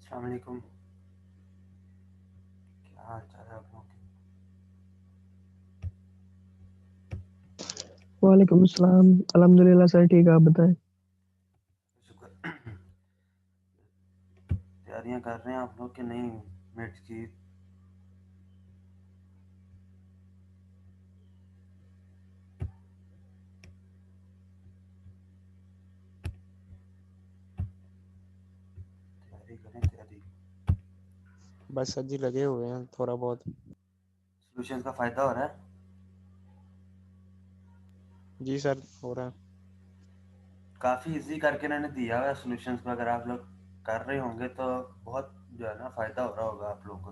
अस्सलाम वालेकुम। क्या हाल चाल है आप लोगों के? वालेकुम अस्सलाम। अल्हम्दुलिल्लाह सर ठीक है, आप बताएं। शुक्र। तैयारियां कर रहे हैं आप लोग कि नहीं मिड की? तैयारी करें तैयारी। बस सर जी लगे हुए हैं थोड़ा बहुत। सॉल्यूशंस का फ़ायदा हो रहा है? जी सर हो रहा है। काफ़ी इजी करके इन्होंने दिया हुआ है सॉल्यूशंस को, अगर आप लोग कर रहे होंगे तो बहुत जो है ना फ़ायदा हो रहा होगा आप लोगों को,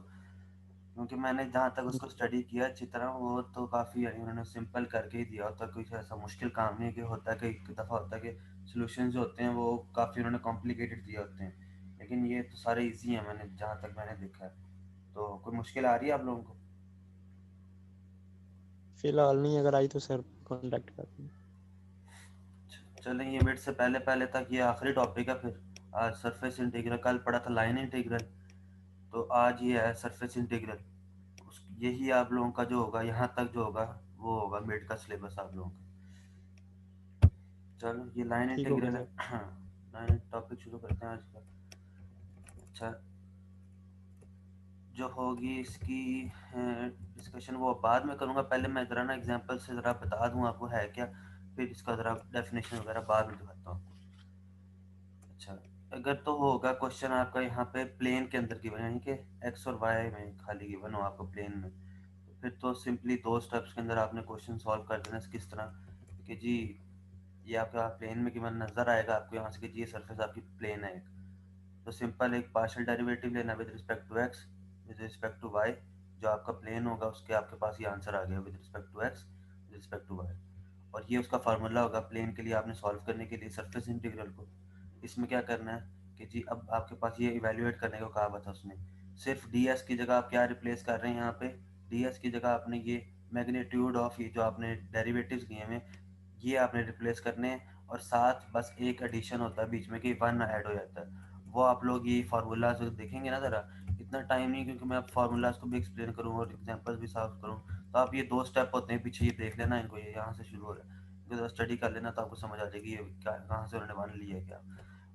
क्योंकि मैंने जहाँ तक उसको स्टडी किया अच्छी तरह, वो तो काफ़ी यानी उन्होंने सिंपल करके ही दिया होता है। कुछ ऐसा मुश्किल काम नहीं है कि होता है, कई दफ़ा होता है कि सॉल्यूशंस जो होते हैं वो काफ़ी उन्होंने कॉम्प्लिकेटेड दिए होते हैं, लेकिन ये तो सारे इजी हैं मैंने जहाँ तक मैंने देखा है। तो कोई मुश्किल आ रही है आप लोगों को? फिलहाल नहीं, अगर आई तो सर कांटेक्ट करते हैं। चलें, ये मिड से पहले पहले तक ये आखिरी टॉपिक है। फिर आज सरफेस इंटीग्रल, कल पढ़ा था लाइन इंटीग्रल, तो आज ये है सरफेस इंटीग्रल। यही आप लोगों का जो होगा यहाँ तक जो होगा वो होगा मिड का सिलेबस आप लोगों का। चलो ये लाइन ठीक हो गया इंटीग्रल है। सर। हाँ, लाइन टॉपिक शुरू करते हैं आज का। अच्छा, जो होगी इसकी डिस्कशन वो बाद में करूँगा। पहले मैं ज़रा ना एग्जांपल से ज़रा बता दूँ आपको है क्या, फिर इसका ज़रा डेफिनेशन वगैरह बाद में दिखाता हूँ आपको। अच्छा, अगर तो होगा क्वेश्चन आपका यहाँ पे प्लेन के अंदर गिवन, यानी कि एक्स और वाई में खाली गिवन हो आपको प्लेन में, तो फिर तो सिंपली दो स्टेप्स के अंदर आपने क्वेश्चन सॉल्व कर देना। किस तरह कि जी ये आपका प्लेन में गिवन नज़र आएगा आपको यहाँ से कि जी ये सरफेस आपकी प्लेन है एक, तो सिंपल एक पार्शियल डेरिवेटिव लेना with respect to X, with respect to Y. जो आपका प्लेन होगा उसके आपके पास ये आंसर आ गया with respect to X, with respect to Y. और ये उसका फार्मूला होगा प्लेन के लिए आपने सॉल्व करने के लिए सरफेस इंटीग्रल को। इसमें क्या करना है कि जी अब आपके पास ये इवेल्युएट करने को कहा हुआ था उसने, सिर्फ डी एस की जगह आप क्या रिप्लेस कर रहे हैं यहाँ पे, डी एस की जगह आपने ये मैग्नीट्यूड ऑफ ये जो आपने डेरिवेटिव्स लिए हैं ये आपने रिप्लेस करने हैं, और साथ बस एक एडिशन होता है बीच में कि वन ऐड हो जाता है। वो आप लोग ये फार्मूलाज देखेंगे ना ज़रा, इतना टाइम नहीं क्योंकि मैं फार्मूलाज को भी एक्सप्लेन करूँ और एग्जांपल्स भी सॉल्व करूँ, तो आप ये दो स्टेप होते हैं पीछे, ये देख लेना इनको, ये यहाँ से शुरू हो रहा है, इनको ज़रा स्टडी कर लेना तो आपको समझ आ जाएगी ये क्या कहाँ से उन्होंने वन लिया है क्या।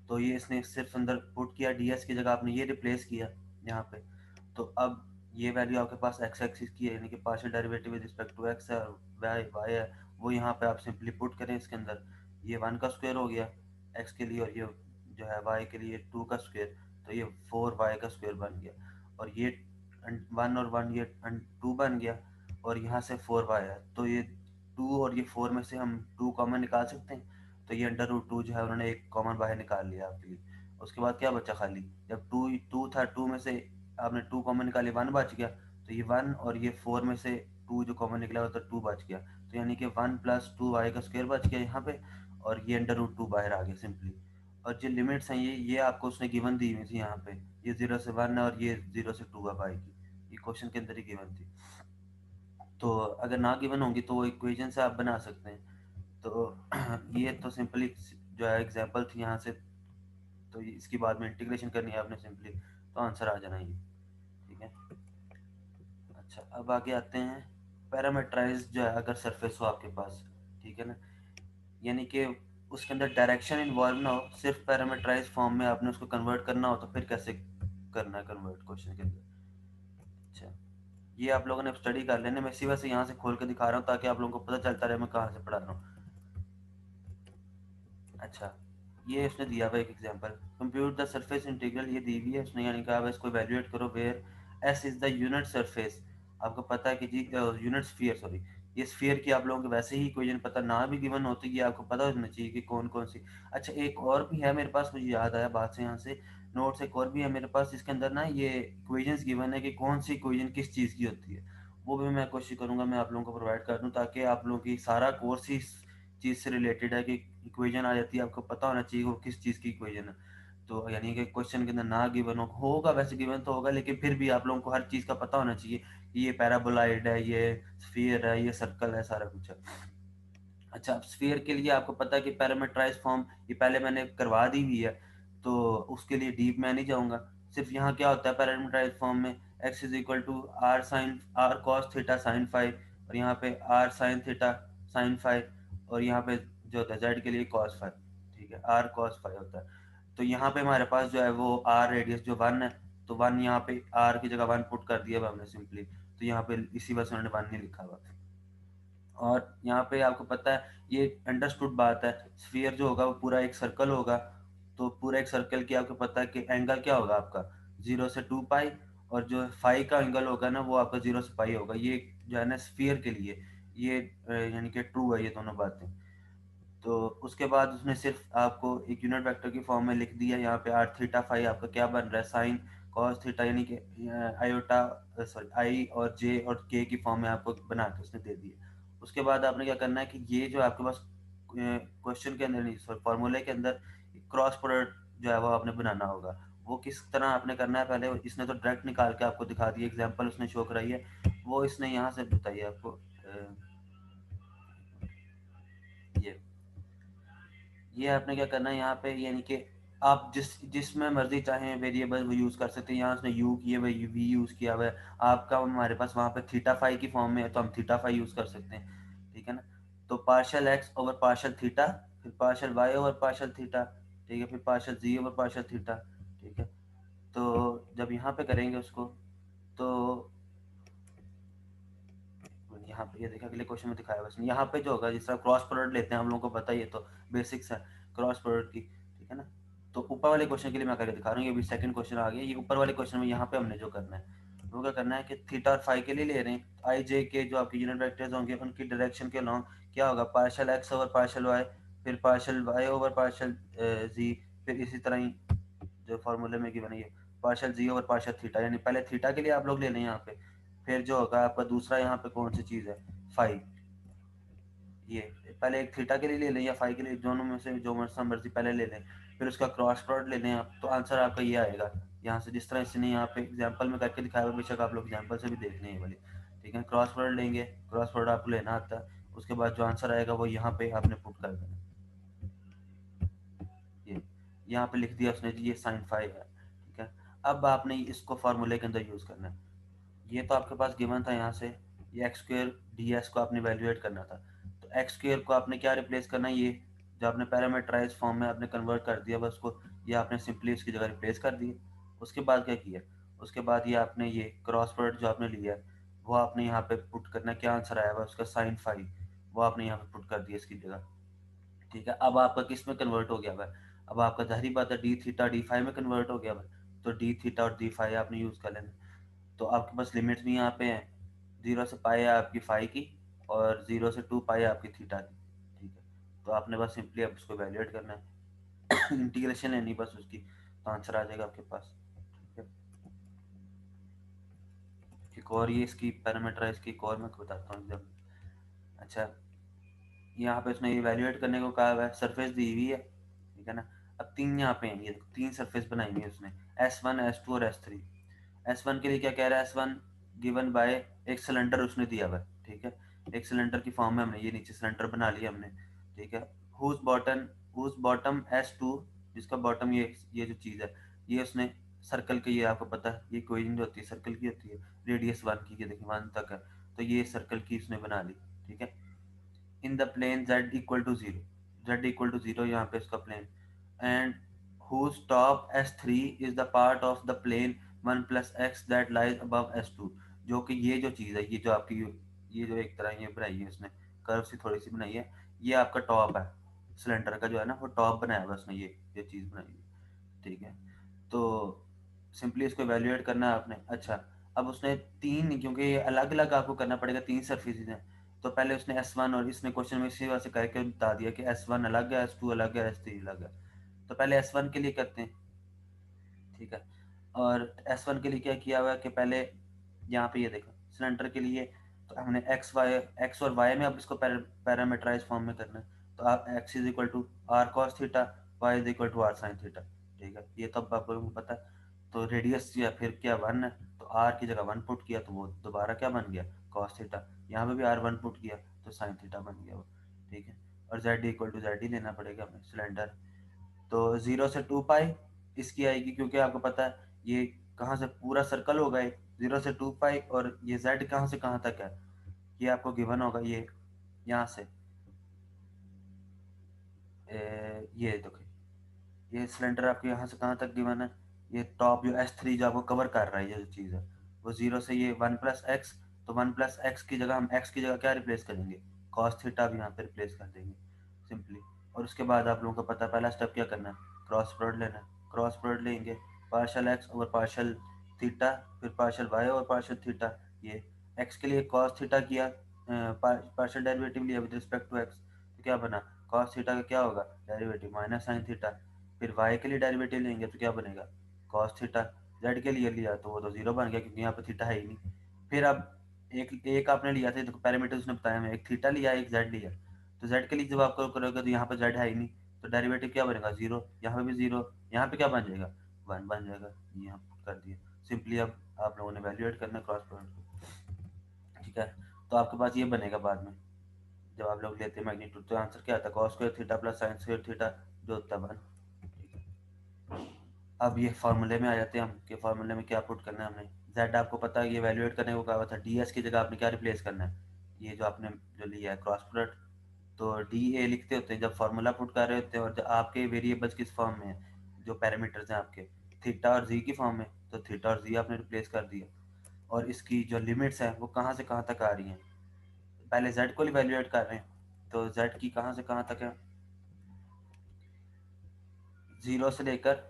तो ये इसने सिर्फ अंदर पुट किया, डी एस की जगह आपने ये रिप्लेस किया यहाँ पे। तो अब ये वैल्यू आपके पास एक्स एक्सिस की है, यानी कि partial derivative with respect to X है और वाई वाई है, वो यहाँ पे आप सिंपली पुट करें इसके अंदर। ये वन का स्क्वायर हो गया एक्स के लिए, और ये जो है वाई के लिए टू का स्क्वायर, तो ये फोर वाई का स्क्वायर बन गया। और ये वन और वन ये टू बन गया, और यहाँ से फोर वाई है, तो ये टू और ये फोर में से हम टू कॉमन निकाल सकते हैं, तो ये अंडर रूट टू जो है उन्होंने एक कॉमन बाहर निकाल लिया आपके लिए। उसके बाद क्या बचा खाली, जब टू टू था, टू में से आपने टू कॉमन निकाली, वन बच गया, तो ये वन और ये फोर में से टू जो कॉमन निकला हुआ था टू बच गया, तो यानी कि वन प्लस टू वाई का स्क्वायर बच गया यहाँ पे, और ये अंडर रूट टू बाहर आ गया सिंपली। और जो लिमिट्स हैं ये आपको उसने गिवन दी हुई थी यहाँ पे, ये जीरो से वन है और ये जीरो से टू अब आएगी, ये क्वेश्चन के अंदर ही गिवन थी। तो अगर ना गिवन होंगी तो वो इक्वेशन से आप बना सकते हैं। तो ये तो सिंपली जो है एग्जांपल थी यहाँ से, तो इसकी बाद में इंटीग्रेशन करनी है आपने सिंपली, तो आंसर आ जाना ये। ठीक है। अच्छा, अब आगे आते हैं पैरामीटराइज जो है अगर सरफेस हो आपके पास, ठीक है ना, यानी कि उसके अंदर डायरेक्शन इन्वॉल्व ना हो, सिर्फ पैरामीटराइज फॉर्म में आपने उसको कन्वर्ट करना हो, तो फिर कैसे करना है कन्वर्ट क्वेश्चन के अंदर। अच्छा, ये आप लोगों ने स्टडी कर लेने, मैं इसी वजह से यहाँ से खोल के दिखा रहा हूँ ताकि आप लोगों को पता चलता रहे मैं कहाँ से पढ़ा रहा हूँ। अच्छा, ये उसने दिया हुआ एक example, compute the surface integral, ये दी हुई है उसने, यानी कहा इसको इवैल्यूएट करो where S is the unit surface. आपको पता है कि जी यूनिट स्फीयर, सॉरी, ये स्फीयर की आप लोगों को वैसे ही इक्वेशन पता ना भी गिवन होती, ये आपको पता होना चाहिए कि कौन कौन सी। अच्छा, एक और भी है मेरे पास, मुझे याद आया बात से, यहाँ से नोट्स एक और भी है मेरे पास, इसके अंदर ना ये इक्वेशंस गिवन है कि कौन सी इक्वेशन किस चीज़ की होती है, वो भी मैं कोशिश करूंगा मैं आप लोगों को प्रोवाइड कर दूं, ताकि आप लोगों की सारा कोर्स ही चीज़ से रिलेटेड है कि इक्वेशन आ जाती है आपको पता होना चाहिए वो किस चीज़ की इक्वेशन है। तो यानी कि क्वेश्चन के अंदर ना गिवन होगा, वैसे गिवन तो होगा लेकिन फिर भी आप लोगों को हर चीज़ का पता होना चाहिए कि ये पैराबोलाइड है, ये स्फीयर है, ये सर्कल है, सारा कुछ है। अच्छा, अब स्फीयर के लिए आपको पता है कि पैरामीटराइज फॉर्म ये पहले मैंने करवा दी हुई है, तो उसके लिए डीप मैं नहीं जाऊंगा। सिर्फ यहाँ क्या होता है पैरामीटराइज फॉर्म में, x is equal to r sine r cos theta sine five, और यहाँ पे r sine theta sine five, और यहाँ पे जो होता है z के लिए कॉस फाइव, ठीक है, आर कॉस फाइव होता है। तो यहाँ पे हमारे पास जो है वो आर रेडियस जो 1 है, तो 1 यहाँ पे आर की जगह 1 पुट कर दिया हमने सिंपली, तो यहाँ पे इसी वजह से उन्होंने 1 नहीं लिखा हुआ। और यहाँ पे आपको पता है ये अंडरस्टूड बात है, स्फीयर जो होगा वो पूरा एक सर्कल होगा, तो पूरा एक सर्कल की आपको पता है कि एंगल क्या होगा आपका 0 से 2 पाई, और जो फाई का एंगल होगा ना वो आपका 0 से पाई होगा। ये जो है ना स्फीयर के लिए ये यानी कि ट्रू है ये दोनों बातें। तो उसके बाद उसने सिर्फ आपको एक यूनिट वेक्टर की फॉर्म में लिख दिया, यहाँ पे आर थीटा फाई आपका क्या बन रहा है साइन कॉस थीटा, यानी कि आयोटा सॉरी आई और जे और के की फॉर्म में आपको बना के उसने दे दिया। उसके बाद आपने क्या करना है कि ये जो आपके पास क्वेश्चन के अंदर नहीं सॉरी फॉर्मूले के अंदर क्रॉस प्रोडक्ट जो है वो आपने बनाना होगा। वो किस तरह आपने करना है, पहले इसने तो डायरेक्ट निकाल के आपको दिखा दिया, एग्जांपल उसने शो कराई है, वो इसने यहाँ से बताई है आपको। ये आपने क्या करना है यहाँ पे, यानी कि आप जिसमें मर्जी चाहें वेरिएबल वो यूज़ कर सकते हैं। यहाँ उसने यू किया हुआ वी यूज़ किया हुआ है, आपका हमारे पास वहाँ पे थीटा फाई की फॉर्म में है तो हम थीटा फाई यूज़ कर सकते हैं, ठीक है ना। तो partial x over partial theta, फिर partial y over partial theta, ठीक है, फिर partial z over partial theta, ठीक है। तो जब यहाँ पे करेंगे उसको, तो यहाँ पे ये देखा अगले क्वेश्चन में दिखाया बस यहाँ पे जो होगा जिस तरह क्रॉस प्रोडक्ट लेते हैं हम लोगों को पता ही है, तो बेसिक्स है क्रॉस प्रोडक्ट की, ठीक है ना। तो ऊपर वाले क्वेश्चन के लिए मैं करके दिखा रहा हूँ, ये भी सेकंड क्वेश्चन आ गया। ये ऊपर वाले क्वेश्चन में यहाँ पे हमने जो करना है वो क्या करना है कि थीटा और फाई के लिए ले रहे हैं, आई जे के जो आपके यूनिट वेक्टर्स होंगे उनकी डायरेक्शन के अलॉन्ग क्या होगा partial x over partial y, फिर partial y over partial z, फिर इसी तरह ही जो फॉर्मूले में गिवन है partial z over partial theta, यानी पहले थीटा के लिए आप लोग ले लें यहाँ पे, फिर जो होगा आपका दूसरा यहाँ पे कौन सी चीज़ है फाई, ये पहले एक थीटा के लिए ले लें या फाई के लिए, दोनों में से जो मर्जी पहले ले लें, फिर उसका क्रॉस प्रोडक्ट ले लें आप, तो आंसर आपका ये आएगा यहाँ से, जिस तरह इसने यहाँ पे एग्जांपल में करके दिखाया हुआ, बेशक आप लोग एग्जांपल से भी देख लें ये वाली, ठीक है। क्रॉस प्रोडक्ट लेंगे, क्रॉस प्रोडक्ट आपको लेना आता है, उसके बाद जो आंसर आएगा वो यहाँ पे आपने पुट कर देना, ये यहाँ पे लिख दिया उसने जी ये साइन फाई है, ठीक है। अब आपने इसको फार्मूले के अंदर यूज़ करना है। ये तो आपके पास गिवन था यहाँ से, ये एक्स स्क्र डी एस को आपने वैल्यूएट करना था, तो एक्स स्क्र को आपने क्या रिप्लेस करना है, ये जो आपने पैरामीटराइज फॉर्म में आपने कन्वर्ट कर दिया बस उसको, ये आपने सिंपली इसकी जगह रिप्लेस कर दिया। उसके बाद क्या किया, उसके बाद ये आपने ये क्रॉस प्रोडक्ट जो आपने लिया वो आपने यहाँ पे पुट करना, क्या आंसर आया हुआ उसका साइन फाइव, वो आपने यहाँ पे पुट कर दिया इसकी जगह, ठीक है। अब आपका किस में कन्वर्ट हो गया भाई, अब आपका जाहिर बात है डी थीटा डी फाइव में कन्वर्ट हो गया भाई, तो डी थीटा और डी फाइव आपने यूज़ कर लेना। तो आपके पास लिमिट्स भी यहाँ पे हैं, 0 से पाई है आपकी फाई की, और 0 से 2 पाई है आपकी थीटा की, ठीक है। तो आपने बस सिंपली अब उसको वैल्यूएट करना है इंटीग्रेशन लेनी बस उसकी, तो आंसर आ जाएगा आपके पास, ठीक है। एक और ये इसकी पैरामीटराइज की एक और मैं बताता हूँ जब, अच्छा यहाँ पे उसने इवैल्यूएट करने को कहा हुआ है, सरफेस दी हुई है, ठीक है ना। अब तीन यहाँ पे हैं, ये तीन सरफेस बनाई हुई है उसने, S1 S2 और S3। S1 के लिए क्या कह रहा है, S1 गिवन बाय एक सिलेंडर उसने दिया हुआ है, ठीक है। एक सिलेंडर की फॉर्म में हमने ये नीचे सिलेंडर बना लिया हमने, ठीक है। हुज बॉटम S2, जिसका बॉटम ये जो चीज़ है ये उसने सर्कल के, ये आपको पता है ये कोई नहीं होती है सर्कल की होती है, रेडियस 1 की, ये देखिए 1 तक है, तो ये सर्कल की उसने बना ली, ठीक है। In the plane z equal to zero, z equal to zero यहाँ पे इसका plane, and whose top S3 is the part of the plane 1 plus x that lies above S2, जो कि ये जो चीज़ है, ये जो आपकी ये जो एक तरह ये बनाई है उसने कर्व सी थोड़ी सी बनाई है, ये आपका टॉप है सिलेंडर का जो है ना, वो टॉप बनाया हुआ उसने ये चीज़ बनाई है, ठीक है। तो सिंपली इसको वैल्यूएट करना है आपने। अच्छा अब उसने तीन, क्योंकि अलग अलग आपको करना पड़ेगा, तीन सरफेसेज हैं, तो पहले उसने S1 और इसने क्वेश्चन में इसी वजह से करके बता दिया कि S1 अलग है, S2 अलग है, S3 अलग है। तो पहले S1 के लिए करते हैं, ठीक है। और S1 के लिए क्या किया हुआ है कि पहले यहाँ पे ये देखो सिलेंडर के लिए, तो हमने एक्स और वाई में अब इसको पैरामीटराइज फॉर्म में करना है, तो आप x is equal to r cos theta, y is equal to r sine theta, ठीक है। ये तो अब आप लोगों को पता है। तो रेडियस या फिर क्या 1 है, तो आर की जगह 1 पुट किया तो वो दोबारा क्या बन गया कॉस थीटा, यहाँ पे भी आर 1 पुट किया तो साइन थीटा बन गया वो, ठीक है। और जेड इक्वल टू जेड ही लेना पड़ेगा हमें सिलेंडर, तो 0 से 2 पाई इसकी आएगी, क्योंकि आपको पता है ये कहाँ से पूरा सर्कल होगा, 0 से 2 पाई, और ये z कहाँ से कहाँ तक है ये आपको गिवन होगा। ये यहाँ से ये देखो, ये सिलेंडर आपको यहाँ से कहाँ तक गिवन है, ये टॉप जो S3 जो आपको कवर कर रहा है, ये जो चीज़ है वो 0 से ये 1 प्लस एक्स, तो 1 प्लस एक्स की जगह हम x की जगह क्या रिप्लेस करेंगे, कॉस थीटा भी यहाँ पे रिप्लेस कर देंगे सिंपली। और उसके बाद आप लोगों को पता है पहला स्टेप क्या करना है, क्रॉस प्रोडक्ट लेना है। क्रॉस प्रोडक्ट लेंगे partial x over partial theta, फिर partial y over partial theta. ये एक्स के लिए कॉस थीटा किया, पार्शल डेरिवेटिव लिया विद रिस्पेक्ट टू एक्स, तो क्या बना, कॉस थीटा का क्या होगा डेरिवेटिव माइनस साइन थीटा। फिर y के लिए डेरिवेटिव लेंगे तो क्या बनेगा, cos थीटा। z के लिए लिया तो वो तो जीरो बन गया क्योंकि यहाँ पे थीटा है ही नहीं। फिर अब एक आपने लिया था, देखो पैरामीटर उसने बताया, मैं एक थीटा लिया एक z लिया, तो z के लिए जब आपको करोगे तो यहाँ पे z है ही नहीं, तो डेरिवेटिव क्या बनेगा जीरो, यहाँ पे भी जीरो, यहाँ पे क्या बन जाएगा 1 बन जाएगा। यहाँ कर दिया सिंपली। अब आप लोगों ने वैल्यूएट करना क्रॉस प्रोडक्ट को, ठीक है। तो आपके पास ये बनेगा बाद में जब आप लोग लेते हैं मैग्नीट्यूड, तो आंसर क्या आता है, cos square theta plus sine square theta जो होता है 1। अब ये फार्मूले में आ जाते हैं हम कि फार्मूले में क्या पुट करना है हमने। z आपको पता है ये वैल्यूएट करने को कहा हुआ था, ds की जगह आपने क्या रिप्लेस करना है, ये जो आपने जो लिया है क्रॉस प्रोडक्ट, तो da लिखते होते हैं जब फार्मूला पुट कर रहे होते हैं, और जब आपके वेरिएबल्स किस फॉर्म में है, जो पैरामीटर्स हैं आपके थीटा और z की फॉर्म में, तो थीटा और z आपने रिप्लेस कर दिया। और इसकी जो लिमिट्स हैं वो कहाँ से कहाँ तक आ रही हैं, पहले z को इवैल्यूएट कर रहे हैं, तो z की कहाँ से कहाँ तक है, 0 से लेकर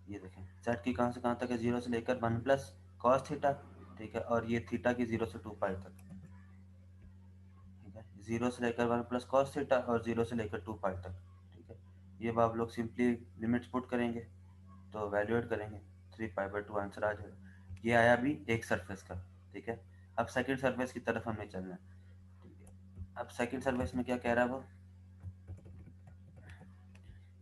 ये देखें z की कहाँ से कहाँ तक है, 0 से लेकर 1 प्लस कॉस थीटा, ठीक है। और ये थीटा की 0 से 2 पाई तक, ठीक है। 0 से लेकर 1 प्लस कॉस थीटा और 0 से लेकर 2 पाई तक, ठीक है। ये आप लोग सिंपली लिमिट्स पुट करेंगे तो वैल्यूएट करेंगे 3 पाई/2 आंसर आ जाएगा। ये आया अभी एक सरफेस का, ठीक है। अब सेकंड सरफेस की तरफ हमें चलना है, ठीक है। अब सेकंड सरफेस में क्या कह रहा है वो,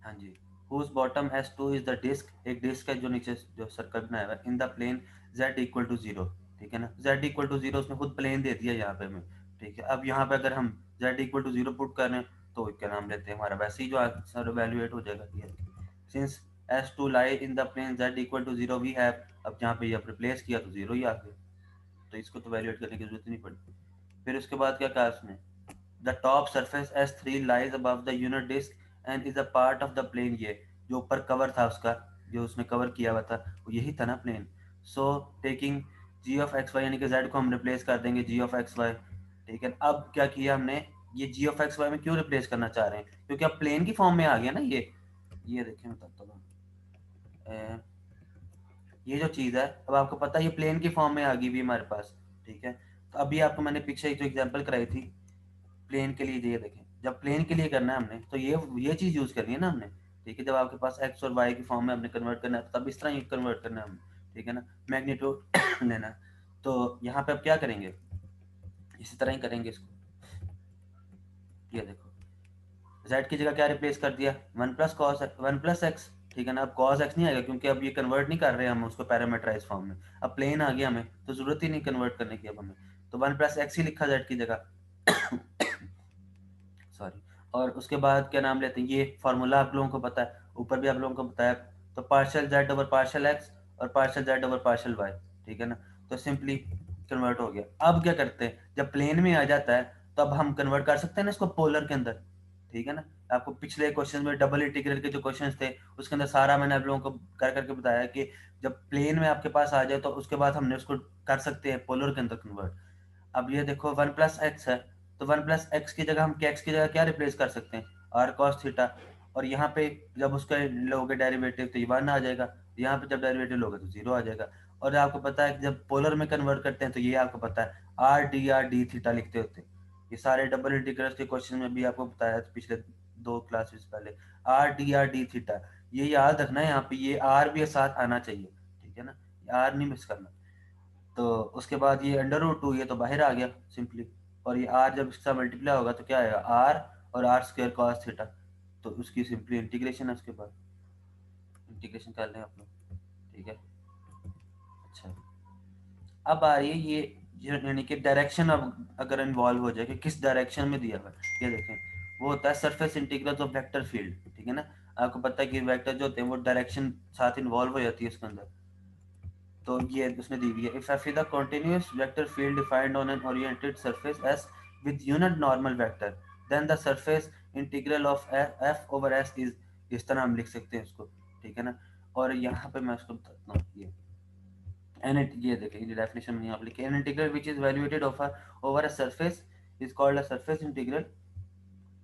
हाँ जी, whose bottom S2 is the disk, एक डिस्क है जो नीचे जो सर्कल बनाया हुआ है in the plane z equal to 0, ठीक है ना। z इक्वल टू 0 उसने खुद प्लेन दे दिया यहाँ पे हमें, ठीक है। अब यहाँ पे अगर हम z इक्वल टू 0 पुट कर रहे हैं तो क्या नाम लेते हैं, हमारा वैसे ही जो आंसर वैल्यूएट हो जाएगा। ये since S2 lie in the plane z equal to 0 we have, अब जहाँ पे ये रिप्लेस किया तो 0 ही आ गया, तो इसको तो वैल्यूएट करने की जरूरत नहीं पड़ी। फिर उसके बाद क्या कहा उसने, the top surface S3 lies above the unit disk and is a part of the plane, ये जो ऊपर कवर था उसका, जो उसने कवर किया हुआ था वो यही था ना plane. So taking g of x y, यानी कि z को हम रिप्लेस कर देंगे g ऑफ एक्स वाई, ठीक है। अब क्या किया हमने, ये g ऑफ एक्स वाई में क्यों रिप्लेस करना चाह रहे हैं, क्योंकि अब प्लेन की फॉर्म में आ गया ना ये देखिए मैं बताता हूँ, ये जो चीज़ है अब आपको पता है ये प्लेन की फॉर्म में आ गई भी हमारे पास, ठीक है। तो अभी आपको मैंने पीछे एक जो एग्जांपल कराई थी प्लेन के लिए, ये देखें जब प्लेन के लिए करना है हमने तो ये चीज़ यूज़ करनी है ना हमने, ठीक है। जब आपके पास एक्स और वाई की फॉर्म में हमने कन्वर्ट करना है तब इस तरह ही कन्वर्ट करना है हमने, ठीक है ना, मैग्नीट्यूड लेना है। तो यहाँ पे अब क्या करेंगे, इसी तरह ही करेंगे इसको। ये देखो z की जगह क्या रिप्लेस कर दिया, 1 प्लस एक्स, ठीक है ना। अब कॉस एक्स नहीं आएगा क्योंकि अब ये कन्वर्ट नहीं कर रहे हम उसको पैरामीटराइज फॉर्म में, अब प्लेन आ गया हमें तो जरूरत ही नहीं कन्वर्ट करने की अब हमें, तो 1 प्लस एक्स ही लिखा z की जगह सॉरी। और उसके बाद क्या नाम लेते हैं, ये फार्मूला आप लोगों को पता है, ऊपर भी आप लोगों को बताया, तो partial z over partial x और partial z over partial y, ठीक है ना। तो सिंपली कन्वर्ट हो गया। अब क्या करते हैं, जब प्लेन में आ जाता है तो अब हम कन्वर्ट कर सकते हैं ना इसको पोलर के अंदर, ठीक है ना। आपको पिछले क्वेश्चन में डबल इंटीग्रल के जो क्वेश्चन थे उसके अंदर सारा मैंने आप लोगों को कर करके बताया कि जब प्लेन में आपके पास आ जाए तो उसके बाद हमने उसको कर सकते हैं पोलर के अंदर कन्वर्ट। अब ये देखो 1 प्लस एक्स है, तो 1 प्लस एक्स की जगह हम एक्स की जगह क्या रिप्लेस कर सकते हैं, आर कॉस थीटा। और यहाँ पे जब उसका लोगे डेरिवेटिव तो ये 1 आ जाएगा, यहाँ पे जब डेरिवेटिव लोगे तो 0 आ जाएगा। और आपको पता है जब पोलर में कन्वर्ट करते हैं तो ये आपको पता है आर डी थीटा लिखते होते हैं। ये सारे डबल इंटीग्रल के क्वेश्चन में भी आपको बताया पिछले 2 क्लासेस पहले, आर डी थीटा, ये याद रखना है। यहाँ पे ये आर भी साथ आना चाहिए, ठीक है ना, आर नहीं मिस करना। तो उसके बाद ये अंडर रूट 2 ये तो बाहर आ गया सिंपली, और ये आर जब इसका मल्टीप्लाई होगा तो क्या आएगा आर और आर स्क्वायर कॉस थीटा, तो उसकी सिंपली इंटीग्रेशन है, उसके बाद इंटीग्रेशन कर लें आप लोग, ठीक है। अच्छा अब आ रही है ये यानी कि डायरेक्शन, अब अगर इन्वॉल्व हो जाए कि किस डायरेक्शन में दिया हुआ है, ये देखें वो होता है surface integral of vector field, ठीक है ना। आपको पता है कि वेक्टर जो होते हैं वो डायरेक्शन साथ इन्वॉल्व हो जाती है उसके अंदर। तो ये उसने दी हुई है, if F is the continuous vector field defined on an oriented surface S with unit normal vector then the surface integral of F over S is, इस तरह हम लिख सकते हैं इसको, ठीक है ना। और यहाँ पे मैं इसको बताता हूँ, ये देखिए ये डेफिनेशन में यहाँ पे लिखी है, an integral which is evaluated over a surface is called a surface integral.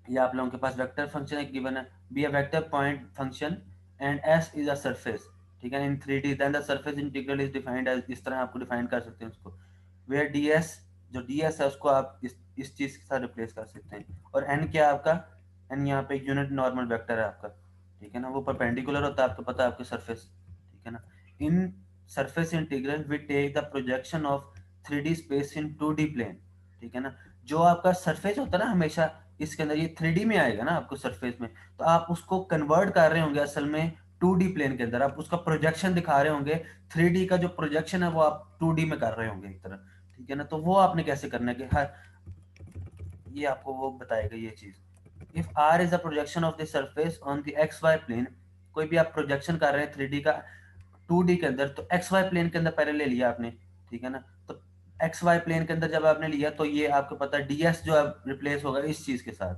ये आप लोगों के पास वेक्टर फंक्शन एक गिवन है, be a vector point function and S is a surface, ठीक है, in 3D then the surface integral is defined as, इस तरह आपको डिफाइन कर सकते हैं उसको, वेयर ds, जो ds है उसको आप इस चीज के साथ रिप्लेस कर सकते हैं। और n क्या है आपका, n यहाँ पे यूनिट नॉर्मल वेक्टर है आपका, ठीक है ना, वो परपेंडिकुलर होता है, आपको पता है आपके सरफेस, ठीक है ना। In surface integral we take the projection of 3D space in 2D plane, ठीक है ना। जो आपका सरफेस होता है ना हमेशा इसके अंदर, ये 3D में आएगा ना आपको सरफेस में, तो आप उसको कन्वर्ट कर रहे होंगे असल में 2D प्लेन के अंदर, आप उसका प्रोजेक्शन दिखा रहे होंगे, 3D का जो प्रोजेक्शन है वो आप 2D में कर रहे होंगे एक तरह, ठीक है ना। तो वो आपने कैसे करना है कि हर, ये आपको वो बताएगा ये चीज, if r is the projection of the surface on the x y plane, कोई भी आप प्रोजेक्शन कर रहे हैं 3D का 2D के अंदर, तो एक्स वाई प्लेन के अंदर पहले ले लिया आपने, ठीक है ना। तो एक्स वाई प्लेन के अंदर जब आपने लिया तो ये आपको पता है ds जो है रिप्लेस होगा इस चीज के साथ,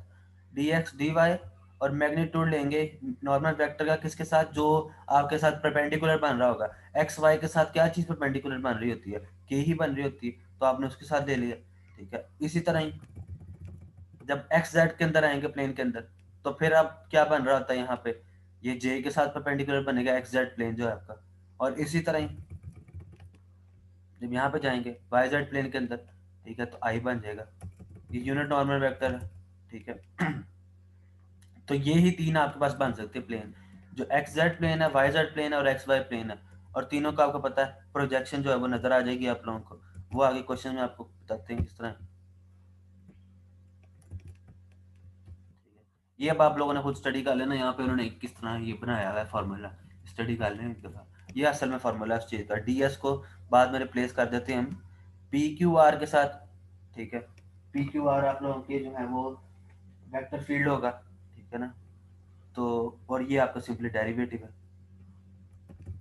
dx dy, और मैग्नीट्यूड लेंगे नॉर्मल वेक्टर का किसके साथ, जो आपके साथ परपेंडिकुलर बन रहा होगा, एक्स वाई के साथ क्या चीज परपेंडिकुलर बन रही होती है, के ही बन रही होती है, तो आपने उसके साथ ले लिया, ठीक है। इसी तरह ही जब एक्स जेड के अंदर आएंगे प्लेन के अंदर, तो फिर अब क्या बन रहा होता है यहाँ पे, ये जे के साथ परपेंडिकुलर बनेगा एक्स जेड प्लेन जो है आपका। और इसी तरह ही जब यहाँ पे जाएंगे वाई जेड प्लेन के अंदर, ठीक है, तो आई बन जाएगा, ये यूनिट नॉर्मल वेक्टर है, ठीक है। तो ये ही तीन आपके पास बन सकते हैं प्लेन, जो एक्स जेड प्लेन है, वाई जेड प्लेन है और एक्स वाई प्लेन है, और तीनों का आपको पता है प्रोजेक्शन जो है वो नजर आ जाएगी आप लोगों को, वो आगे क्वेश्चन में आपको बताते हैं किस तरह। ये अब आप लोगों ने खुद स्टडी कर लेना, यहाँ पे उन्होंने किस तरह ये बनाया हुआ है फार्मूला, स्टडी कर लें एक दफा। ये असल में फार्मूला इस चीज का, ds को बाद में रिप्लेस कर देते हैं हम पी क्यू आर के साथ, ठीक है। पी क्यू आर आप लोगों के जो है वो वेक्टर फील्ड होगा, ठीक है ना। तो और ये आपका सिंपली डेरिवेटिव है,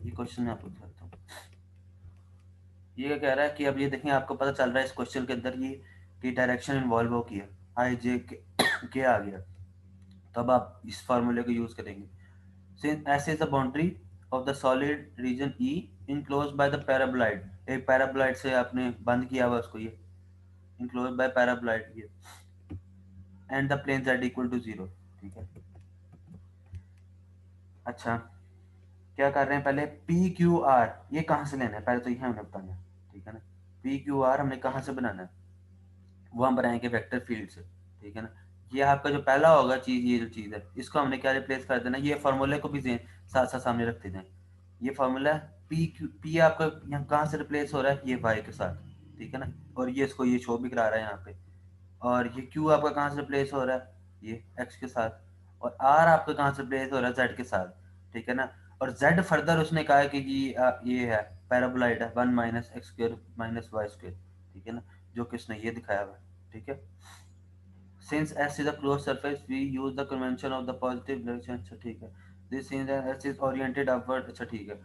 ये क्वेश्चन मैं आपको बताता हूँ। ये क्या कह रहा है कि अब ये देखें आपको पता चल रहा है इस क्वेश्चन के अंदर ये कि डायरेक्शन इन्वॉल्व हो किया, आई जे के आ गया, तब आप इस फार्मूले को यूज करेंगे। Since S is the boundary of the solid region E enclosed by the paraboloid, एक पैराबोलाइड से आपने बंद किया हुआ उसको, ये enclosed by paraboloid ये, and the plane z equal to 0, ठीक है। अच्छा क्या कर रहे हैं, पहले पी क्यू आर ये कहाँ से लेना है, पहले तो ये हमें बताना है, ठीक है ना। पी क्यू आर हमने कहाँ से बनाना है, वो हम बनाएंगे वेक्टर फील्ड से, ठीक है ना। ये आपका जो पहला होगा चीज, ये जो चीज है इसको हमने क्या रिप्लेस कर देना, ये फॉर्मूले को भी साथ साथ सामने रखते जाए। ये फॉर्मूला पी आपका यहाँ कहाँ से रिप्लेस हो रहा है, ये वाई के साथ, ठीक है ना। और ये इसको ये शो भी करा रहा है यहाँ पे, और ये क्यू आपका कहाँ से रिप्लेस हो रहा है, ये एक्स के साथ, और आर आपका कहाँ से रिप्लेस हो रहा है, जेड के साथ, ठीक है ना। और जेड फर्दर उसने कहा है कि ये है पैराबोलाइड है 1 - x² - y², ठीक है ना, जो कि उसने ये दिखाया हुआ है, ठीक है। Since S is a closed surface, we use the convention of the positive direction, अच्छा ठीक है। This since S is oriented upward, अच्छा ठीक है।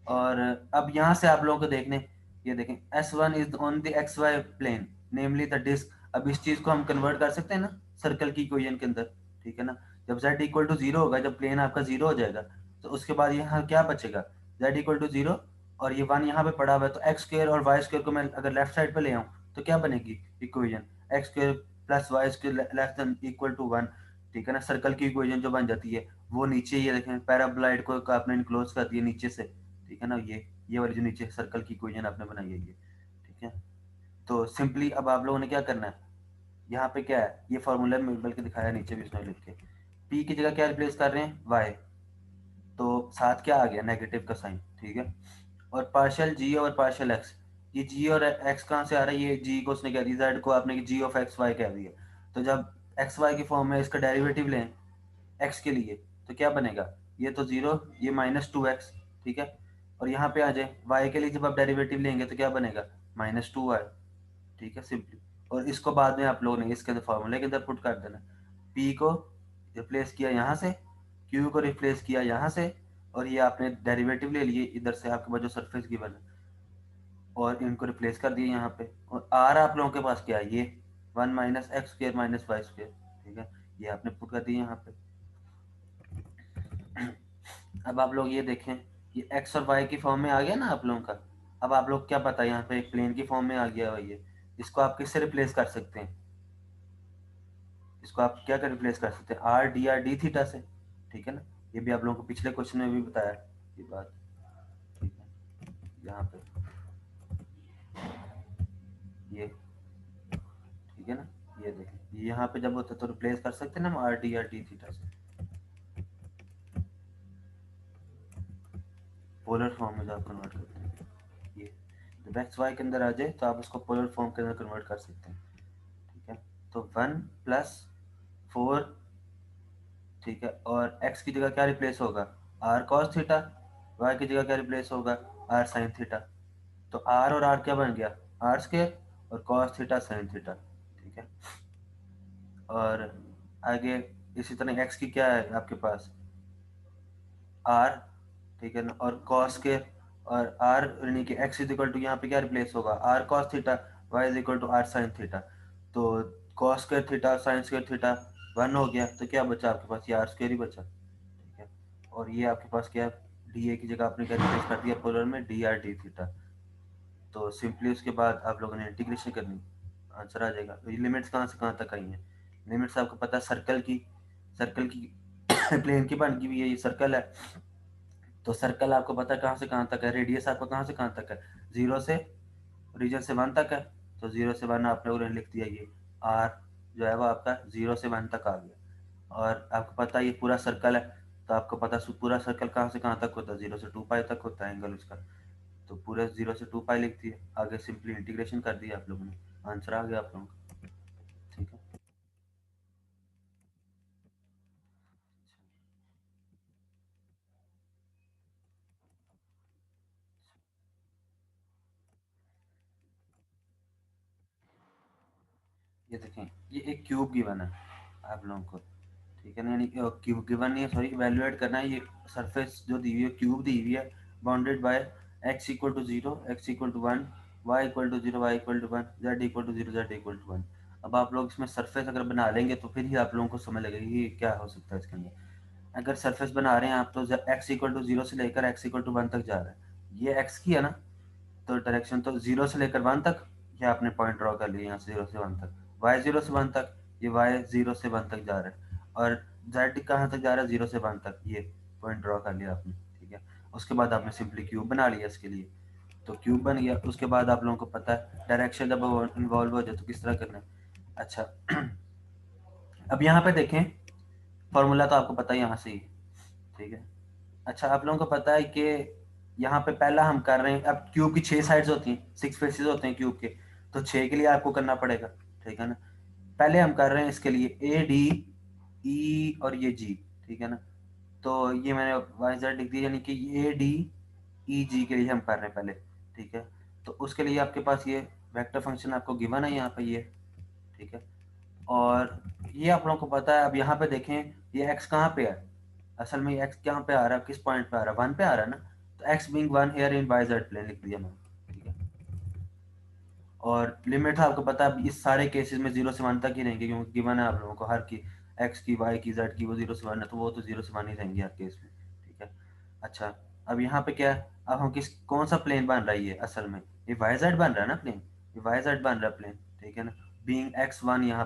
और अब यहाँ से आप लोगों को देखने, ये देखें S1 is on the XY plane, namely the disk। अब इस चीज को हम कन्वर्ट कर सकते हैं ना सर्कल की इक्वेशन के अंदर, ठीक है ना। जब z इक्वल टू 0 होगा, जब प्लेन आपका 0 हो जाएगा, तो उसके बाद यहाँ क्या बचेगा, z इक्वल टू 0, और ये 1 यहाँ पे पड़ा हुआ है, तो x² और y² को मैं अगर लेफ्ट साइड पे ले आऊँ तो क्या बनेगी equation, x² + y² less than equal to 1, ठीक है ना। सर्कल की इक्वेशन जो बन जाती है वो नीचे, ये देखें पैराबोलाइड को आपने इनक्लोज कर दिया नीचे से, ठीक है ना। ये वाली जो नीचे सर्कल की इक्वेशन आपने बनाई है ये, ठीक है। तो सिंपली अब आप लोगों ने क्या करना है, यहाँ पे क्या है, ये फॉर्मूला में बल्कि दिखाया नीचे भी उसने लिख के, पी की जगह क्या रिप्लेस कर रहे हैं, वाई, तो साथ क्या आ गया, नेगेटिव का साइन, ठीक है। और पार्शियल जी और पार्शियल एक्स, ये जी और एक्स कहाँ से आ रहा है, ये जी को उसने कह दिया, जेड को आपने जी ऑफ एक्स वाई कह दिया। तो जब एक्स वाई की फॉर्म में इसका डेरिवेटिव लें एक्स के लिए, तो क्या बनेगा, ये तो 0, ये -2x, ठीक है। और यहाँ पे आ जाए y के लिए, जब आप डेरिवेटिव लेंगे तो क्या बनेगा, -2y, ठीक है सिंपली। और इसको बाद में आप लोगों ने इसके अंदर फॉर्मूले के अंदर पुट कर देना, p को रिप्लेस किया यहाँ से क्यू को रिप्लेस किया यहाँ से, और ये आपने डेरिवेटिव ले लिए इधर से आपके पास जो सरफेस गिवन है, और इनको रिप्लेस कर दिए यहाँ पे। और आर आप लोगों के पास क्या है, ये 1 minus x square minus y square, ठीक है, ये आपने पुट कर दिए यहाँ पे। अब आप लोग ये देखें, ये एक्स और वाई की फॉर्म में आ गया ना आप लोगों का। अब आप लोग क्या पता है यहाँ पे एक प्लेन की फॉर्म में आ गया है ये, इसको आप किससे रिप्लेस कर सकते हैं, इसको आप क्या कर रिप्लेस कर सकते हैं, आर डी थीटा से, ठीक है ना। ये भी आप लोगों को पिछले क्वेश्चन में भी बताया ये बात, ठीक है। यहाँ पे ये, ठीक है ना, ये देखें, ये यहाँ पे जब होता है तो रिप्लेस कर सकते हैं ना हम आर डी थीटा से, पोलर फॉर्म में जब कन्वर्ट करते हैं। ये जब एक्स वाई के अंदर आ जाए तो आप उसको पोलर फॉर्म के अंदर कन्वर्ट कर सकते हैं, ठीक है। तो 1 प्लस 4, ठीक है, और x की जगह क्या रिप्लेस होगा, r cos थीटा, y की जगह क्या रिप्लेस होगा, r sin थीटा। तो r और r क्या बन गया, r स्क्वायर और cos थीटा sin थीटा, ठीक है। और आगे इसी तरह x की क्या है आपके पास, r, ठीक है ना, और cos के, और r यानी कि x इज इक्वल टू यहाँ पे क्या रिप्लेस होगा, r cos theta, y is equal to r sin theta. तो cos square theta sin square theta 1 हो गया, तो क्या बचा आपके पास, ये r स्क्वायर ही बचा, ठीक है। और ये आपके पास क्या, डी ए की जगह आपने क्या रिप्लेस कर दिया पोलर में, डी आर डी थीटा। तो सिंपली उसके बाद आप लोगों ने इंटीग्रेशन करनी, आंसर आ जाएगा। तो ये लिमिट्स कहाँ से कहाँ तक आई हैं, लिमिट्स आपको पता है सर्कल की प्लेन की बन की हुई है, ये सर्कल है। तो सर्कल आपको पता है कहाँ से कहाँ तक है, रेडियस आपको कहाँ से कहाँ तक है, 0 से रीजन से 1 तक है। तो 0 से 1 आपने उन्हें लिख दिया, ये r जो है वो आपका 0 से 1 तक आ गया। और आपको पता है ये पूरा सर्कल है, तो आपको पता है पूरा सर्कल कहाँ से कहाँ तक होता है, 0 से 2 पाई तक होता है एंगल उसका। तो पूरे 0 से 2 पाई लिख दिए, आगे सिंपली इंटीग्रेशन कर दिया आप लोगों ने, आंसर आ गया आप लोगों का, ठीक है। ये देखें, ये एक क्यूब गिवन है आप लोगों को, ठीक है ना, यानी क्यूब गिवन नहीं है, सॉरी, इवेल्युएट करना है। ये सरफेस जो दी हुई है क्यूब दी हुई है, bounded by x equal to 0, x equal to 1, y equal to 0, y equal to 1, z equal to 0, z equal to 1। अब आप लोग इसमें सरफेस अगर बना लेंगे तो फिर ही आप लोगों को समझ लगेगी कि क्या हो सकता है इसके अंदर। अगर सरफेस बना रहे हैं आप तो x इक्वल टू 0 से लेकर x इक्वल टू 1 तक जा रहा है, ये x की है ना, तो डायरेक्शन तो 0 से लेकर 1 तक, ये आपने पॉइंट ड्रॉ कर लिया यहाँ से 0 से 1 तक, y 0 से 1 तक, ये y 0 से 1 तक जा रहा है, और z कहाँ तक जा रहा है, 0 से 1 तक, ये पॉइंट ड्रॉ कर लिया आपने, ठीक है। उसके बाद आपने सिंपली क्यूब बना लिया इसके लिए, तो क्यूब बन गया। उसके बाद आप लोगों को पता है डायरेक्शन जब इन्वॉल्व हो जाए तो किस तरह करना है। अच्छा अब यहाँ पे देखें, फॉर्मूला तो आपको पता है यहाँ से ही, ठीक है। अच्छा आप लोगों को पता है कि यहाँ पे पहला हम कर रहे हैं, अब क्यूब की 6 साइड्स होती हैं, 6 फेसेस होते हैं क्यूब के, तो 6 के लिए आपको करना पड़ेगा, ठीक है ना। पहले हम कर रहे हैं इसके लिए ए डी ई और ये जी, ठीक है ना। तो ये मैंने वाई जेड लिख दिया, यानी कि ए डी ई जी के लिए हम कर रहे हैं पहले, ठीक है। तो उसके लिए आपके पास ये वेक्टर फंक्शन आपको गिवन है यहाँ पे ये, ठीक है। और ये आप लोगों को पता है। अब यहाँ पे देखें ये एक्स कहाँ पे है, असल में एक्स कहाँ पे आ रहा है, किस पॉइंट पे आ रहा है, 1 पे आ रहा है ना। तो x being 1 here in y z plane लिख दिया मैंने, ठीक है। और लिमिट आपको पता है इस सारे केसेस में 0 से 1 तक ही रहेंगे, क्योंकि गिवन है आप लोगों को हर की एक्स की वाई की जेड की वो 0 से 1 है, तो वो तो 0 से 1 ही रहेंगे हर केस में, ठीक है। अच्छा अब यहाँ पे क्या है, अब हम किस कौन सा प्लेन बन रहा है ये, असल में ये वाई जेड बन रहा है ना प्लेन, ये वाई जेड बन रहा है प्लेन, ठीक है ना। बीइंग एक्स 1, यहाँ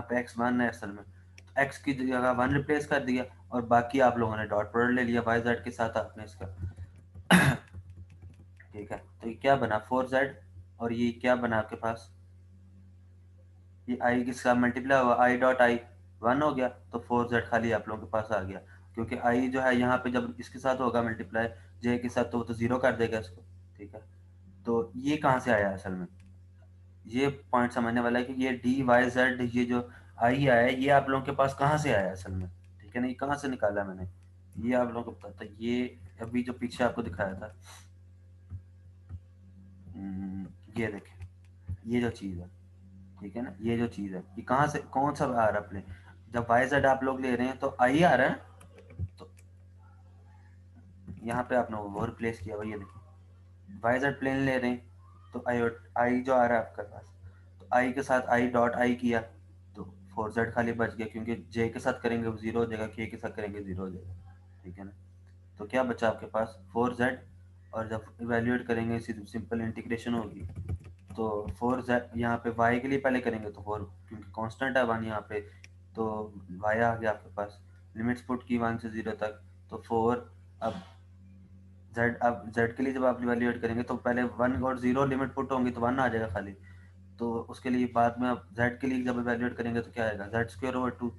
पे एक्स 1 है असल में, तो एक्स की जगह 1 रिप्लेस कर दिया, और बाकी आप लोगों ने डॉट प्रोडक्ट ले लिया वाई जेड के साथ आपने इसका ठीक है। तो ये क्या बना 4z, और ये क्या बना आपके पास, ये आई के साथ मल्टीप्लाई हुआ, आई डॉट आई 1 हो गया, तो 4z खाली आप लोगों के पास आ गया, क्योंकि आई जो है यहाँ पे जब इसके साथ होगा मल्टीप्लाई जे के साथ, तो वो तो 0 कर देगा इसको, ठीक है। तो ये कहाँ से आया असल में, ये पॉइंट समझने वाला है कि ये डी वाई जेड, ये जो आई आया है ये आप लोगों के पास कहाँ से आया असल में, ठीक है ना, ये कहाँ से निकाला मैंने, ये आप लोगों को पता था। ये अभी जो पीछे आपको दिखाया था, ये देखें, ये जो चीज़ है, ठीक है ना, ये जो चीज़ है ये कहाँ से कौन सा आ रहा है प्लेन, जब वाई जेड आप लोग ले रहे हैं तो आई आ रहा है, यहाँ पे आपने वो रिप्लेस किया हुआ, ये देखिए वाई जेड प्लेन ले रहे हैं तो आई जो आ रहा है आपके पास, तो आई के साथ आई डॉट आई किया तो 4z खाली बच गया, क्योंकि जे के साथ करेंगे वो 0 हो जाएगा, के साथ करेंगे 0 हो जाएगा, ठीक है ना। तो क्या बचा आपके पास 4z, और जब इवेल्युएट करेंगे सिंपल इंटीग्रेशन होगी तो 4z यहाँ पे y के लिए पहले करेंगे तो 4, क्योंकि कांस्टेंट है 1 यहाँ पे, तो y आ गया आपके पास, लिमिट्स पुट की 1 से 0 तक, तो 4। अब z के लिए जब आप इवेल्युएट करेंगे तो पहले 1 और 0 लिमिट पुट होंगी तो 1 आ जाएगा खाली, तो उसके लिए बाद में आप z के लिए जब इवेल्युएट करेंगे तो क्या आएगा z²/2,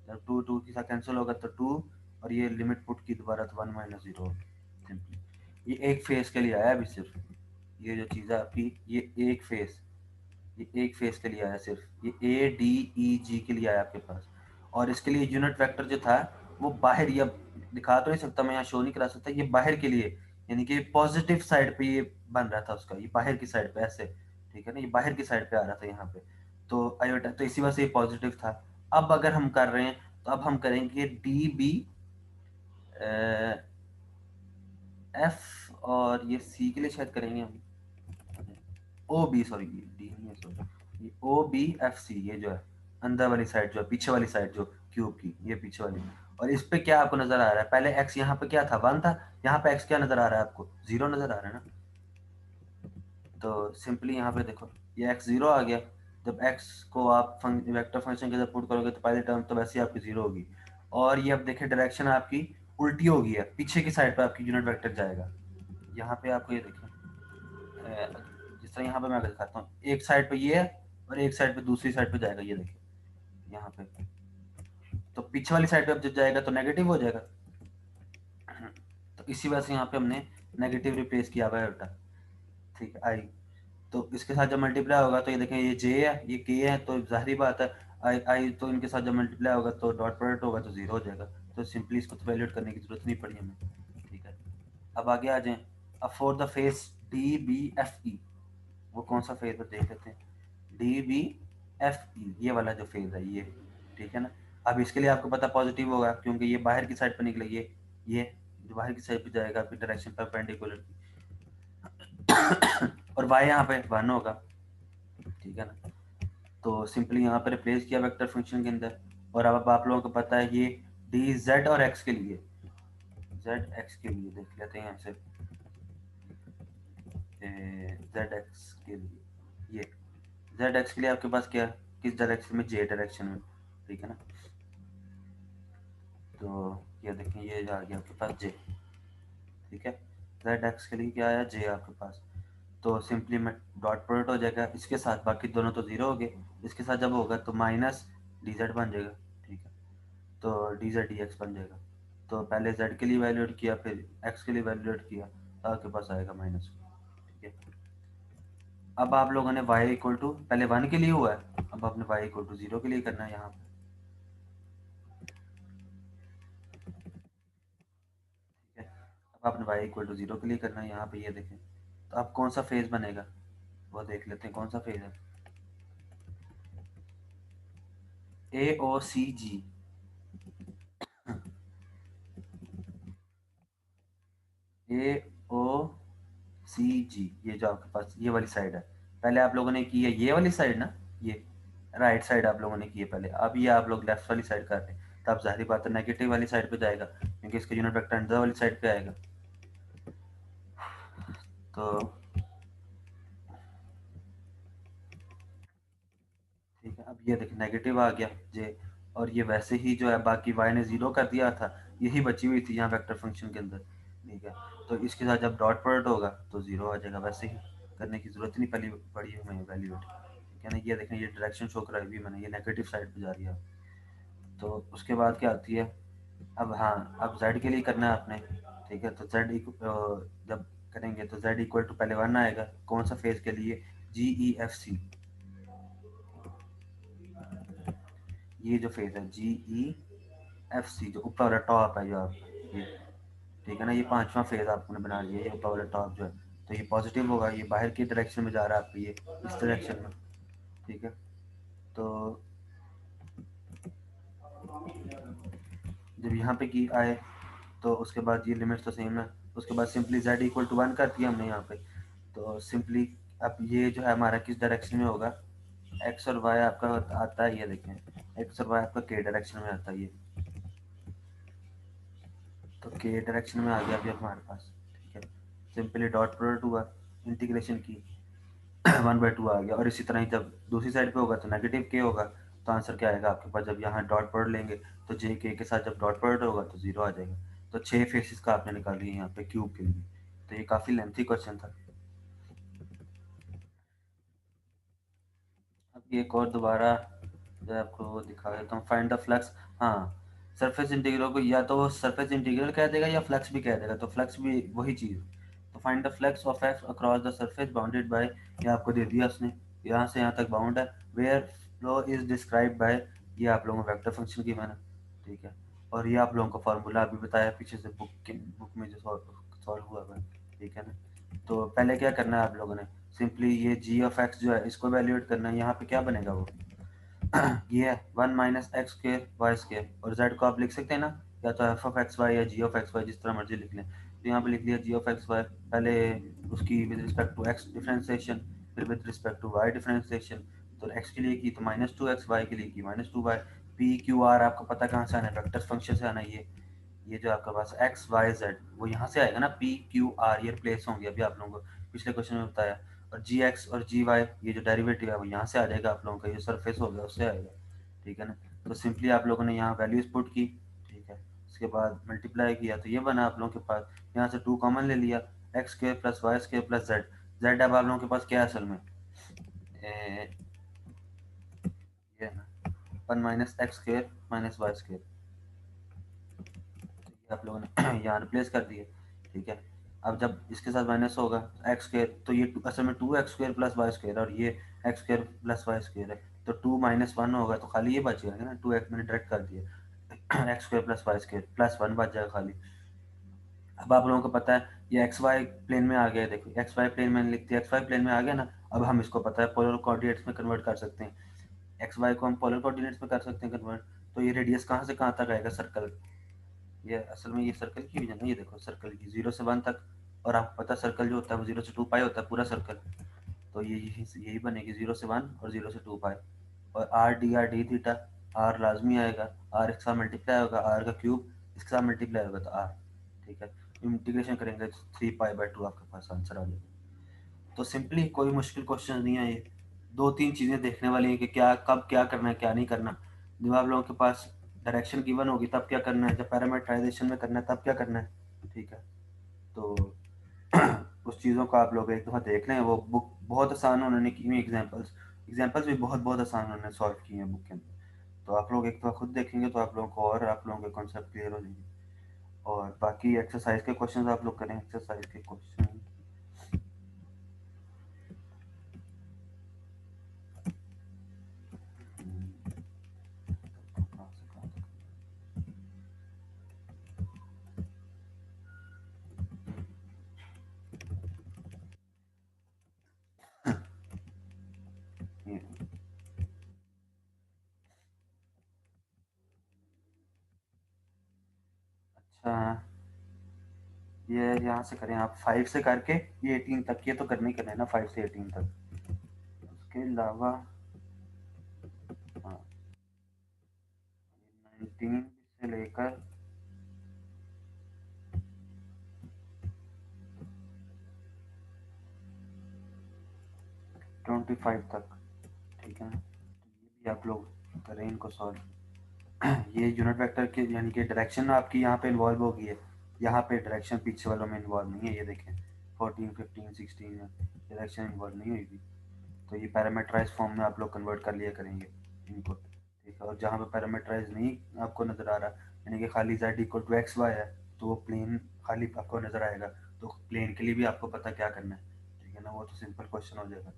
जब 2 के साथ कैंसिल होगा तो 2, और ये लिमिट पुट की दोबारा तो 1 - 0, सिंपली। ये एक फेस के लिए आया अभी सिर्फ, ये जो चीज़ है आपकी ये एक फेस के लिए आया सिर्फ, ये ए डी ई जी के लिए आया आपके पास, और इसके लिए यूनिट वेक्टर जो था वो बाहर, ये दिखा तो नहीं सकता मैं, यहाँ शो नहीं करा सकता, ये बाहर के लिए, यानी कि पॉजिटिव साइड पे ये बन रहा था उसका, ये बाहर की साइड पे ऐसे, ठीक है ना, ये बाहर की साइड पे आ रहा था यहाँ पे, तो आयोटा, तो इसी वजह से ये पॉजिटिव था। अब अगर हम कर रहे हैं तो अब हम करेंगे डी बी एफ, और ये सी के लिए शायद करेंगे हम ओ बी, सॉरी डी नहीं है, सॉरी ये ओ बी एफ सी, ये जो है अंदर वाली साइड, जो है पीछे वाली साइड जो क्यूब की, ये पीछे वाली। और इस पे क्या आपको नजर आ रहा है, पहले एक्स यहाँ पे क्या था 1 था, यहाँ पे एक्स क्या नजर आ रहा है आपको 0 नजर आ रहा है ना, तो सिंपली यहाँ पे देखो ये एक्स 0 आ गया, जब एक्स को आप वेक्टर फंक्शन के अंदर पुट करोगे तो पहले टर्म तो वैसे ही आपकी 0 होगी, और ये अब देखिए डायरेक्शन आपकी उल्टी होगी है, पीछे की साइड पे आपकी यूनिट वेक्टर जाएगा। यहाँ पे आपको ये देखिए जिस तरह यहाँ पे मैं दिखाता हूँ, एक साइड पे ये है और एक साइड पे दूसरी साइड पे जाएगा, ये देखिए यहाँ पे, तो पीछे वाली साइड पे अब जब जाएगा तो नेगेटिव हो जाएगा, तो इसी वजह से यहाँ पे हमने नेगेटिव रिप्लेस किया हुआ है बेटा, ठीक है आई, तो इसके साथ जब मल्टीप्लाई होगा तो ये देखें ये जे है ये के है, तो जाहिर बात है आई आई, तो इनके साथ जब मल्टीप्लाई होगा तो डॉट प्रोडक्ट होगा तो 0 हो जाएगा, तो सिंपली इसको तो वैल्यूएट करने की जरूरत नहीं पड़ी हमें, ठीक है। अब आगे आ जाएं, अब for the face D B F E, वो कौन सा फेज है देख लेते हैं, डी बी एफ ई, ये वाला जो फेज है ये, ठीक है ना। अब इसके लिए आपको पता पॉजिटिव होगा क्योंकि ये बाहर की साइड पर निकले, ये जो बाहर की साइड पे जाएगा आपकी डायरेक्शन परपेंडिकुलर और वाई यहाँ पे 1 होगा, ठीक है ना। तो सिंपली यहाँ पर रिप्लेस किया वेक्टर फंक्शन के अंदर, और अब आप लोगों को पता है ये डी जेड और एक्स के लिए, जेड एक्स के लिए देख लेते हैं यहाँ से, जेड एक्स के लिए, ये जेड एक्स के लिए आपके पास क्या, किस डायरेक्शन में, जे डायरेक्शन में, ठीक है ना। तो ये देखें ये आ गया आपके पास जे, ठीक है, जेड एक्स के लिए क्या आया जे आपके पास, तो सिंपली में डॉट प्रोडक्ट हो जाएगा इसके साथ, बाकी दोनों तो 0 हो गए, इसके साथ जब होगा तो माइनस डी जेड बन जाएगा, ठीक है, तो डी जेड डी एक्स बन जाएगा, तो पहले जेड के लिए वैल्यूएट किया फिर एक्स के लिए वैल्यूएट किया तो आपके पास आएगा माइनस, ठीक है। अब आप लोगों ने y इक्वल टू पहले 1 के लिए हुआ है, अब आपने y इक्वल टू 0 के लिए करना है यहाँ पे, ठीक है। अब आपने y इक्वल टू 0 के लिए करना है यहाँ पे, ये देखें तो अब कौन सा फेज बनेगा वो देख लेते हैं, कौन सा फेज है, ए ओ सी जी, ए ओ सी जी, ये जो आपके पास ये वाली साइड है, पहले आप लोगों ने की है ये वाली साइड ना, ये राइट साइड आप लोगों ने की है पहले, अब ये आप लोग लेफ्ट वाली साइड कर रहे हैं, तो अब जाहिर बात है नेगेटिव वाली साइड पे जाएगा क्योंकि इसका यूनिट वेक्टर अंदर वाली साइड पे आएगा, तो ठीक है। अब ये देखिए नेगेटिव आ गया जे, और ये वैसे ही जो है बाकी y ने 0 कर दिया था, यही बची हुई थी यहाँ वेक्टर फंक्शन के अंदर, ठीक है, तो इसके साथ जब डॉट प्रोडक्ट होगा तो 0 आ जाएगा, वैसे ही करने की जरूरत नहीं पड़ी पड़ी हमें वैल्यूएट, ठीक है ना। ये देखें ये डायरेक्शन शो कराई हुई मैंने, ये नेगेटिव साइड पे जा रही है, तो उसके बाद क्या आती है, अब हाँ अब z के लिए करना है आपने, ठीक है, तो जब करेंगे तो z इक्वल टू पहले 1 आएगा, कौन सा फेज के लिए, जी ई एफ सी, ये जो फेज है जी ई एफ सी, जो ऊपर वाला टॉप है जो आप ये, ठीक है ना, ये 5वां फेज आपने बना लिया, ये ऊपर वाला टॉप जो है, तो ये पॉजिटिव होगा, ये बाहर की डायरेक्शन में जा रहा है आपको, ये इस डायरेक्शन में, ठीक है। तो जब यहाँ पे की आए तो उसके बाद ये लिमिट्स तो सेम है, उसके बाद सिंपली z इक्वल टू 1 कर दिया हमने यहाँ पे। तो सिंपली अब ये जो है हमारा किस डायरेक्शन में होगा, x और y आपका आता है, ये देखें x और y आपका k डायरेक्शन में आता है ये, तो k डायरेक्शन में आ गया अभी हमारे पास, ठीक है। सिंपली डॉट प्रोडक्ट हुआ, इंटीग्रेशन की 1/2 आ गया। और इसी तरह ही जब दूसरी साइड पे होगा तो नेगेटिव k होगा, तो आंसर क्या आएगा आपके पास, जब यहाँ डॉट प्रोडक्ट लेंगे तो j k के साथ जब डॉट प्रोडक्ट होगा तो 0 आ जाएगा। तो 6 फेसेस का आपने निकाल लिया यहाँ पे क्यूब के लिए। तो ये काफ़ी लेंथी क्वेश्चन था। अब ये एक और दोबारा जो आपको दिखा देता हूँ, फाइंड द फ्लक्स। हाँ, सरफेस इंटीग्रल को या तो वो सरफेस इंटीग्रल कह देगा या फ्लक्स भी कह देगा, तो फ्लक्स भी वही चीज़। तो find the flux of x across the surface bounded by, ये आपको दे दिया उसने, यहाँ से यहाँ तक बाउंड है, where flow is describe by, ये आप लोगों को वेक्टर फंक्शन की मैंने, ठीक है। और ये आप लोगों को फार्मूला अभी बताया पीछे से बुक में जो सॉल्व हुआ है, ठीक है ना। तो पहले क्या करना है आप लोगों ने, सिंपली ये जी ऑफ एक्स जो है इसको वैल्यूएट करना है। यहाँ पे क्या बनेगा वो ये है 1 minus x square y square, और जेड को आप लिख सकते हैं ना, या तो एफ ऑफ एक्स वाई या जी ऑफ एक्स वाई, जिस तरह मर्जी लिख लें। तो यहाँ पे लिख लिया जी ऑफ एक्स वाई, पहले उसकी with respect to x differentiation, फिर with respect to y differentiation. तो एक्स के लिए की तो -2x, वाई के लिए की -2y। पी क्यू आर आपको पता कहाँ से आना है, वेक्टर फंक्शन से आना है। ये जो आपके पास एक्स वाई जेड वो यहाँ से आएगा ना, पी क्यू आर ये रिप्लेस होंगे, अभी आप लोगों को पिछले क्वेश्चन में बताया। और जी एक्स और जी वाई ये जो डेरिवेटिव है वो यहाँ से आ जाएगा, आप लोगों का ये सरफेस हो गया उससे आएगा, ठीक है ना। तो सिंपली आप लोगों ने यहाँ वैल्यूज पुट की, ठीक है। उसके बाद मल्टीप्लाई किया तो ये बना आप लोगों के पास, यहाँ से 2 कॉमन ले लिया, x square plus y square plus z. Z अब आप लोगों के पास क्या है असल में, ये है ना 1 minus x square minus y square, आप लोगों ने यहाँ रिप्लेस कर दिए, ठीक है। अब जब इसके साथ माइनस होगा एक्स स्क्र, तो ये असल में 2x square plus y square, और ये x square plus y square है, तो 2 माइनस 1 होगा, तो खाली ये बच जाएगा ना, 2x मैंने डायरेक्ट कर दिया, x square plus y square plus 1 बच जाएगा खाली। अब आप लोगों को पता है ये एक्स वाई प्लेन में आ गया, देखो एक्स वाई प्लेन में लिखते हैं, एक्स वाई प्लेन में आ गया ना। अब हम इसको पता है पोलर कोऑर्डिनेट्स में कन्वर्ट कर सकते हैं, एक्स वाई को हम पोलर कोऑर्डिनेट्स में कर सकते हैं कन्वर्ट। तो ये रेडियस कहाँ से कहाँ तक आएगा सर्कल, ये असल में ये सर्कल की वजह ना, ये देखो सर्कल की 0 से 1 तक, और आपको पता सर्कल जो होता है वो 0 से 2 पाई होता है पूरा सर्कल। तो ये यही बनेगी 0 से 1 और 0 से 2 पाई। और आर डी थीटा, आर लाजमी आएगा, आर इसके साथ मल्टीप्लाई होगा, आर का क्यूब इसके साथ मल्टीप्लाई होगा तो आर, ठीक है। इंटीग्रेशन करेंगे 3 पाई/2 आपके पास आंसर आ जाएगा। तो सिंपली कोई मुश्किल क्वेश्चन नहीं है ये, 2-3 चीज़ें देखने वाली हैं कि क्या कब क्या करना है क्या नहीं करना। जब आप लोगों के पास डायरेक्शन गिवन होगी तब क्या करना है, जब पैरामीटराइजेशन में करना है तब क्या करना है, ठीक है। तो उस चीज़ों को आप लोग एक दफ़ा देख लें, वो बुक बहुत आसान उन्होंने की हुई, एग्जांपल्स एग्जांपल्स भी बहुत बहुत आसान उन्होंने सॉल्व किए हैं बुक के अंदर। तो आप लोग एक दफ़ा खुद देखेंगे तो आप लोगों को और आप लोगों के कॉन्सेप्ट क्लियर हो जाएंगे। और बाकी एक्सरसाइज के क्वेश्चन आप लोग करें, एक्सरसाइज के क्वेश्चन। अच्छा, ये यहाँ से करें आप 5 से करके ये 18 तक, ये तो करने ही करना है ना 5 से 18 तक। उसके अलावा हाँ 19 से लेकर 25 तक, ठीक है ना। तो ये भी आप लोग करें इनको सॉल्व। ये यूनिट वेक्टर के यानी कि डायरेक्शन आपकी यहाँ पे इन्वॉल्व हो गई है, यहाँ पे डायरेक्शन पीछे वालों में इन्वॉल्व नहीं है, ये देखें 14 15 16 में डायरेक्शन इन्वॉल्व नहीं हुई थी। तो ये पैरामीटराइज फॉर्म में आप लोग कन्वर्ट कर लिया करेंगे इनको, ठीक है। और जहाँ पे पैरामीटराइज नहीं आपको नज़र आ रहा, यानी कि खाली z equal to x y है, तो वो प्लेन खाली आपको नज़र आएगा, तो प्लेन के लिए भी आपको पता क्या करना है, ठीक है ना। वो तो सिंपल क्वेश्चन हो जाएगा।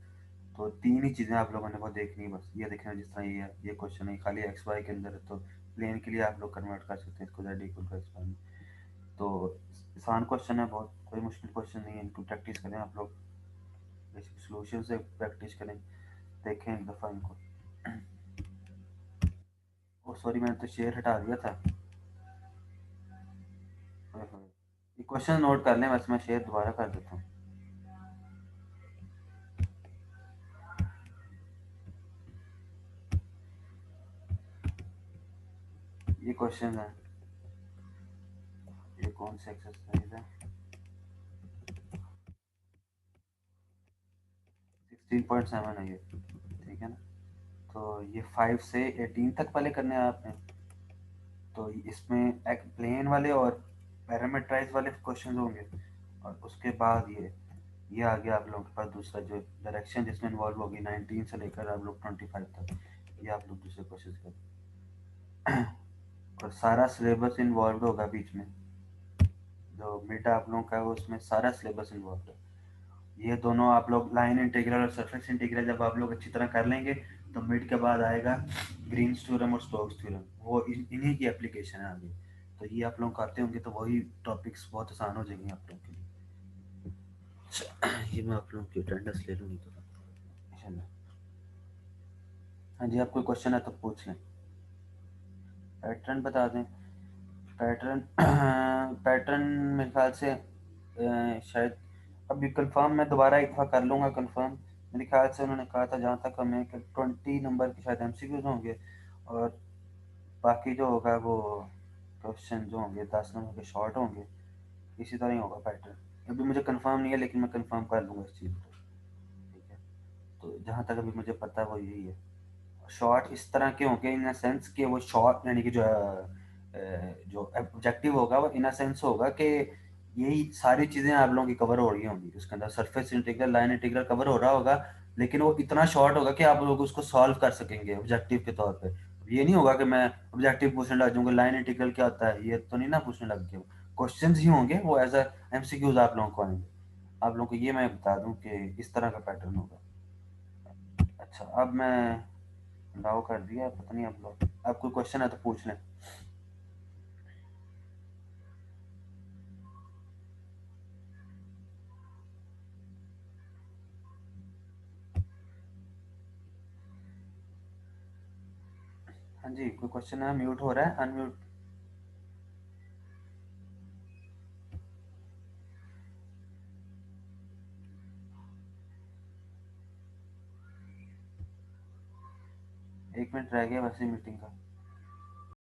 तो 3 ही चीज़ें आप लोगों ने वो देखनी है बस, ये देखना जिस तरह ये क्वेश्चन है खाली एक्स वाई के अंदर है, तो प्लेन के लिए आप लोग कन्वर्ट कर सकते हैं इसको z equal to x y में। तो आसान क्वेश्चन है बहुत, कोई मुश्किल क्वेश्चन नहीं है, इनको प्रैक्टिस करें आप लोग, बेसिक सोल्यूशन से प्रैक्टिस करें, देखें एक दफ़ा इनको। ओ सॉरी, मैंने तो शेयर हटा दिया था। क्वेश्चन नोट कर लें, बस मैं शेयर दोबारा कर देता हूँ। ये क्वेश्चन है, ये कौन सी एक्सरसाइज है, 16.7 है ये, ठीक है ना। तो ये 5 से 18 तक वाले करने हैं आपने। तो इसमें एक प्लेन वाले और पैरामीटराइज वाले क्वेश्चन होंगे, और उसके बाद ये आ गया आप लोगों के पास दूसरा जो डायरेक्शन जिसमें इन्वॉल्व होगी 19 से लेकर आप लोग 25 तक, ये आप लोग दूसरे क्वेश्चन कर। और सारा सिलेबस इन्वॉल्व होगा बीच में, जो मिड आप लोगों का है उसमें सारा सिलेबस इन्वॉल्व है। ये दोनों आप लोग लाइन इंटीग्रल और सरफेस इंटीग्रल जब आप लोग अच्छी तरह कर लेंगे तो मिड के बाद आएगा ग्रीन्स थ्योरम और स्टोक्स थ्योरम, वो इन्हीं की एप्लीकेशन है आगे। तो ये आप लोग करते होंगे तो वही टॉपिक्स बहुत आसान हो जाएंगे आप लोग के लिए। ये मैं आप लोगों की अटेंडेंस ले लूँगी तो इंशाल्लाह। हाँ जी, आप कोई क्वेश्चन है तो पूछ लें। पैटर्न बता दें। पैटर्न पैटर्न मेरे ख्याल से शायद अभी कंफर्म मैं दोबारा एक दफ़ा कर लूँगा कंफर्म। मेरे ख्याल से उन्होंने कहा था जहाँ तक हमें कि 20 नंबर के शायद एमसीक्यूज होंगे, और बाकी जो होगा वो क्वेश्चन जो होंगे 10 नंबर के शॉर्ट होंगे। इसी तरह ही होगा पैटर्न। अभी मुझे कंफर्म नहीं है लेकिन मैं कंफर्म कर लूँगा इस चीज़ को, ठीक है। तो जहाँ तक अभी मुझे पता है वो यही है। शॉर्ट इस तरह के होंगे इन सेंस कि वो शॉर्ट यानी कि जो ऑब्जेक्टिव होगा वो इन सेंस होगा कि यही सारी चीज़ें आप लोगों की कवर हो रही होंगी, उसके अंदर surface integral line integral cover हो रहा होगा, लेकिन वो इतना शॉर्ट होगा कि आप लोग उसको सॉल्व कर सकेंगे ऑब्जेक्टिव के तौर पे। ये नहीं होगा कि मैं ऑब्जेक्टिव पूछने लग जाऊंगा लाइन इंटीग्रल क्या होता है, ये तो नहीं ना पूछने लग गया। क्वेश्चन ही होंगे वो एज एमसीक्यूज आप लोगों को आएंगे। आप लोगों को ये मैं बता दूं कि इस तरह का पैटर्न होगा। अच्छा, अब मैं अलाउ कर दिया, पता नहीं आप लोग, आप कोई क्वेश्चन है तो पूछ लें। हाँ जी, कोई क्वेश्चन है? म्यूट हो रहा है, अनम्यूट। एक मिनट रह गया वैसे मीटिंग का।